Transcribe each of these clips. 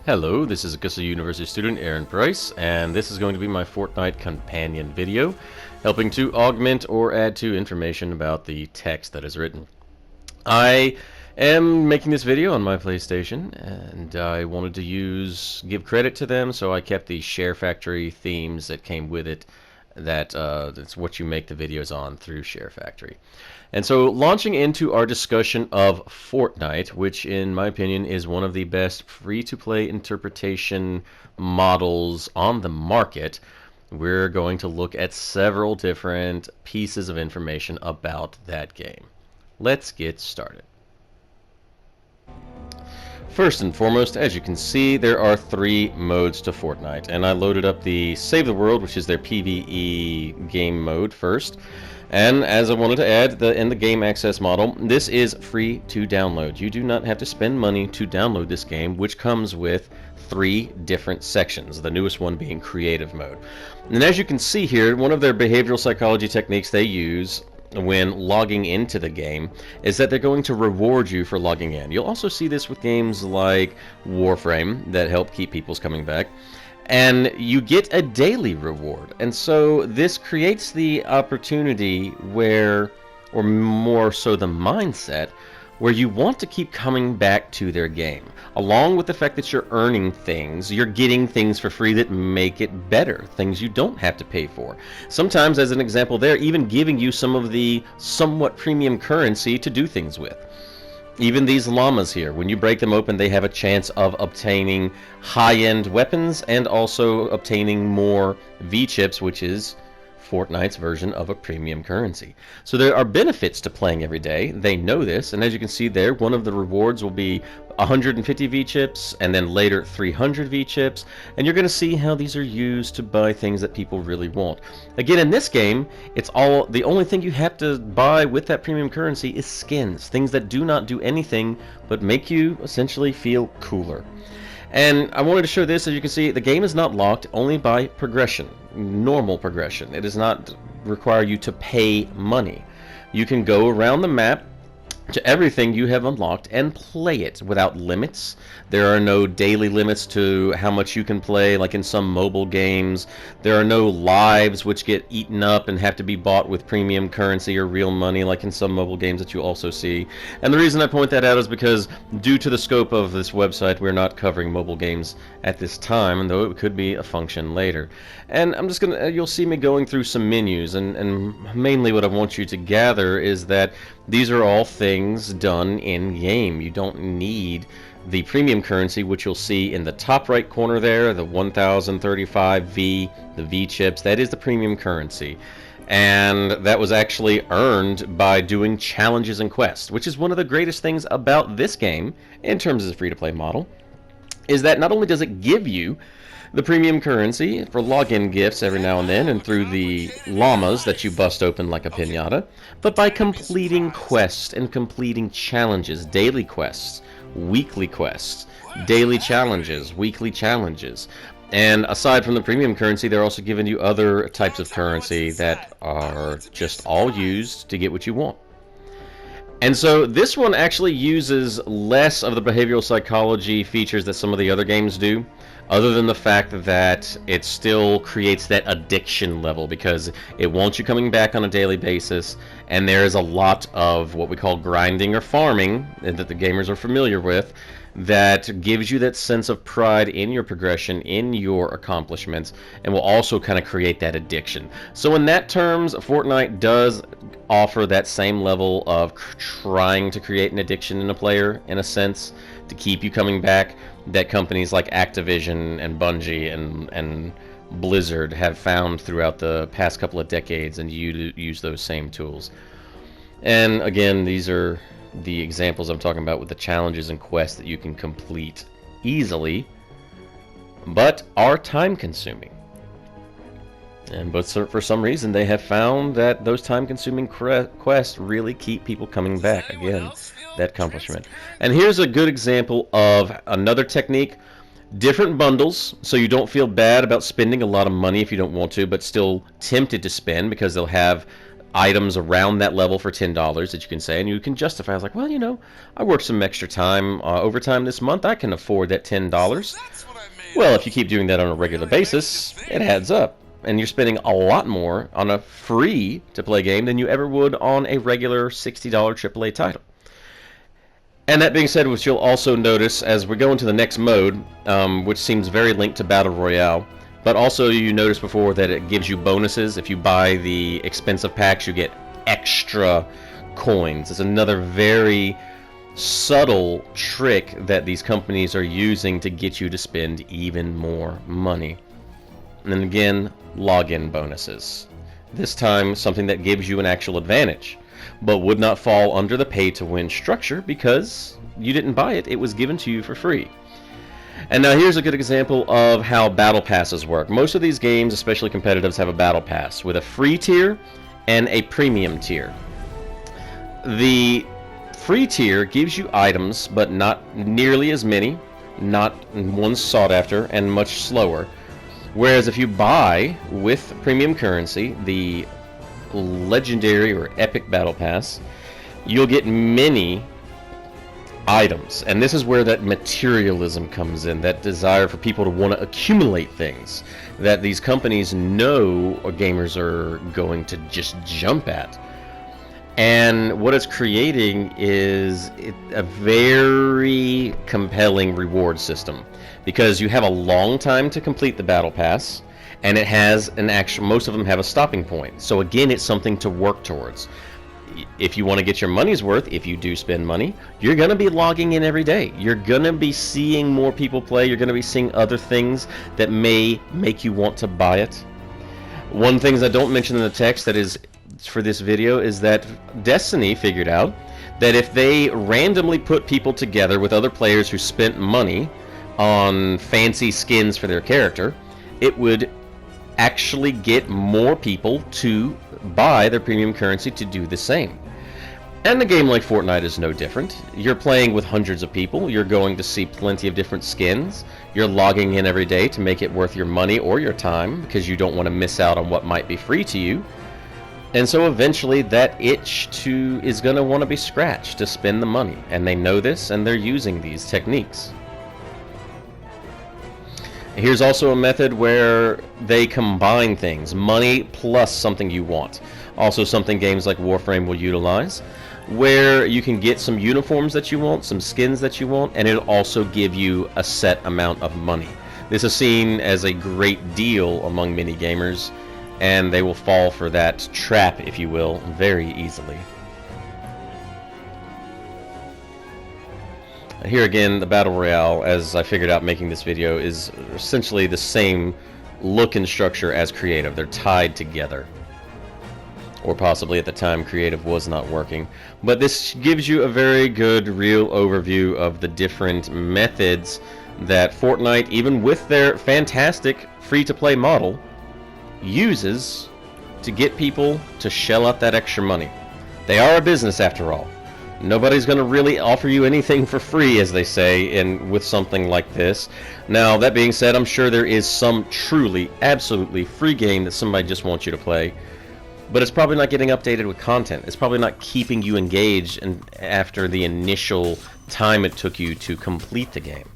Hello, this is Augusta University student Aaron Price, and this is going to be my Fortnite companion video, helping to augment or add to information about the text that is written. I am making this video on my PlayStation, and I wanted to give credit to them, so I kept the SHAREfactory themes that came with it. That's what you make the videos on through SHAREfactory. And so launching into our discussion of Fortnite, which in my opinion is one of the best free-to-play interpretation models on the market, we're going to look at several different pieces of information about that game. Let's get started. First and foremost, as you can see, there are 3 modes to Fortnite, and I loaded up the Save the World, which is their PvE game mode first. And as I wanted to add, in the game access model, this is free to download. You do not have to spend money to download this game, which comes with 3 different sections, the newest one being creative mode. And as you can see here, one of their behavioral psychology techniques they use when logging into the game is that they're going to reward you for logging in. You'll also see this with games like Warframe that help keep people's coming back. And you get a daily reward. And so this creates the opportunity where, or more so the mindset, where you want to keep coming back to their game. Along with the fact that you're earning things, you're getting things for free that make it better, things you don't have to pay for. Sometimes, as an example, they're even giving you some of the somewhat premium currency to do things with. Even these llamas here, when you break them open, they have a chance of obtaining high-end weapons and also obtaining more V-chips, which is Fortnite's version of a premium currency. So there are benefits to playing every day. They know this, and as you can see there, one of the rewards will be 150 V-chips, and then later 300 V-chips, and you're going to see how these are used to buy things that people really want. Again, in this game, the only thing you have to buy with that premium currency is skins, things that do not do anything but make you essentially feel cooler. And I wanted to show this. As you can see, the game is not locked, only by progression, normal progression. It does not require you to pay money. You can go around the map to everything you have unlocked and play it without limits. There are no daily limits to how much you can play, like in some mobile games. There are no lives which get eaten up and have to be bought with premium currency or real money, like in some mobile games that you also see. And the reason I point that out is because due to the scope of this website, we're not covering mobile games at this time, though it could be a function later. And I'm just gonna, you'll see me going through some menus, and mainly what I want you to gather is that these are all things done in-game. You don't need the premium currency, which you'll see in the top right corner there, the 1035 V, the V-chips. That is the premium currency. And that was actually earned by doing challenges and quests, which is one of the greatest things about this game, in terms of the free-to-play model, is that not only does it give you the premium currency for login gifts every now and then and through the llamas that you bust open like a piñata, but by completing quests and completing challenges, daily quests, weekly quests, daily challenges, weekly challenges. And aside from the premium currency, they're also giving you other types of currency that are just all used to get what you want. And so this one actually uses less of the behavioral psychology features that some of the other games do, other than the fact that it still creates that addiction level because it wants you coming back on a daily basis, and there's a lot of what we call grinding or farming that the gamers are familiar with that gives you that sense of pride in your progression, in your accomplishments, and will also kind of create that addiction. So in that terms, Fortnite does offer that same level of trying to create an addiction in a player, in a sense, to keep you coming back, that companies like Activision and Bungie and Blizzard have found throughout the past couple of decades, and you use those same tools. And again, these are the examples I'm talking about with the challenges and quests that you can complete easily, but are time consuming. But for some reason they have found that those time consuming quests really keep people coming back. Again, that accomplishment. And here's a good example of another technique. Different bundles, so you don't feel bad about spending a lot of money if you don't want to, but still tempted to spend because they'll have items around that level for $10 that you can say, and you can justify. I was like, well, you know, I worked some extra time, overtime this month. I can afford that $10. Well, if you keep doing that on a regular basis, it adds up, and you're spending a lot more on a free-to-play game than you ever would on a regular $60 AAA title. And that being said, what you'll also notice as we go into the next mode, which seems very linked to Battle Royale, but also you noticed before that it gives you bonuses. If you buy the expensive packs, you get extra coins. It's another very subtle trick that these companies are using to get you to spend even more money. And then again, login bonuses. This time, something that gives you an actual advantage, but would not fall under the pay-to-win structure because you didn't buy it. It was given to you for free. And now here's a good example of how battle passes work. Most of these games, especially competitives, have a battle pass with a free tier and a premium tier. The free tier gives you items, but not nearly as many, not ones sought after, and much slower. Whereas if you buy with premium currency the legendary or epic battle pass, you'll get many items, and this is where that materialism comes in, that desire for people to want to accumulate things that these companies know or gamers are going to just jump at. And what it's creating is a very compelling reward system, because you have a long time to complete the battle pass, and it has an actual, most of them have a stopping point. So again, it's something to work towards. If you want to get your money's worth, if you do spend money, you're going to be logging in every day. You're going to be seeing more people play. You're going to be seeing other things that may make you want to buy it. One thing I don't mention in the text that is for this video is that Destiny figured out that if they randomly put people together with other players who spent money on fancy skins for their character, it would actually get more people to buy their premium currency to do the same. And a game like Fortnite is no different. You're playing with hundreds of people. You're going to see plenty of different skins. You're logging in every day to make it worth your money or your time, because you don't want to miss out on what might be free to you. And so eventually that itch is going to want to be scratched to spend the money. And they know this, and they're using these techniques. Here's also a method where they combine things, money plus something you want. Also something games like Warframe will utilize, where you can get some uniforms that you want, some skins that you want, and it'll also give you a set amount of money. This is seen as a great deal among many gamers, and they will fall for that trap, if you will, very easily. Here again, the Battle Royale, as I figured out making this video, is essentially the same look and structure as Creative. They're tied together. Or possibly at the time Creative was not working. But this gives you a very good, real overview of the different methods that Fortnite, even with their fantastic free-to-play model, uses to get people to shell out that extra money. They are a business after all. Nobody's going to really offer you anything for free, as they say, with something like this. Now, that being said, I'm sure there is some truly, absolutely free game that somebody just wants you to play, but it's probably not getting updated with content. It's probably not keeping you engaged after the initial time it took you to complete the game.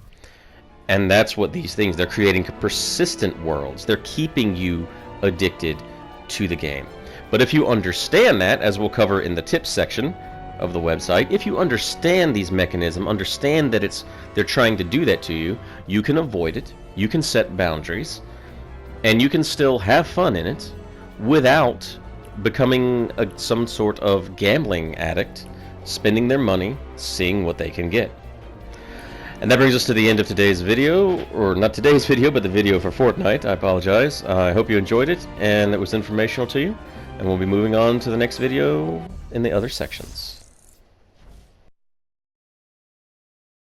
And that's what these things, they're creating persistent worlds. They're keeping you addicted to the game. But if you understand that, as we'll cover in the tips section of the website, if you understand these mechanisms, understand that they're trying to do that to you, you can avoid it, you can set boundaries, and you can still have fun in it without becoming some sort of gambling addict, spending their money, seeing what they can get. And that brings us to the end of today's video, or not today's video, but the video for Fortnite. I apologize. I hope you enjoyed it and it was informational to you, and we'll be moving on to the next video in the other sections.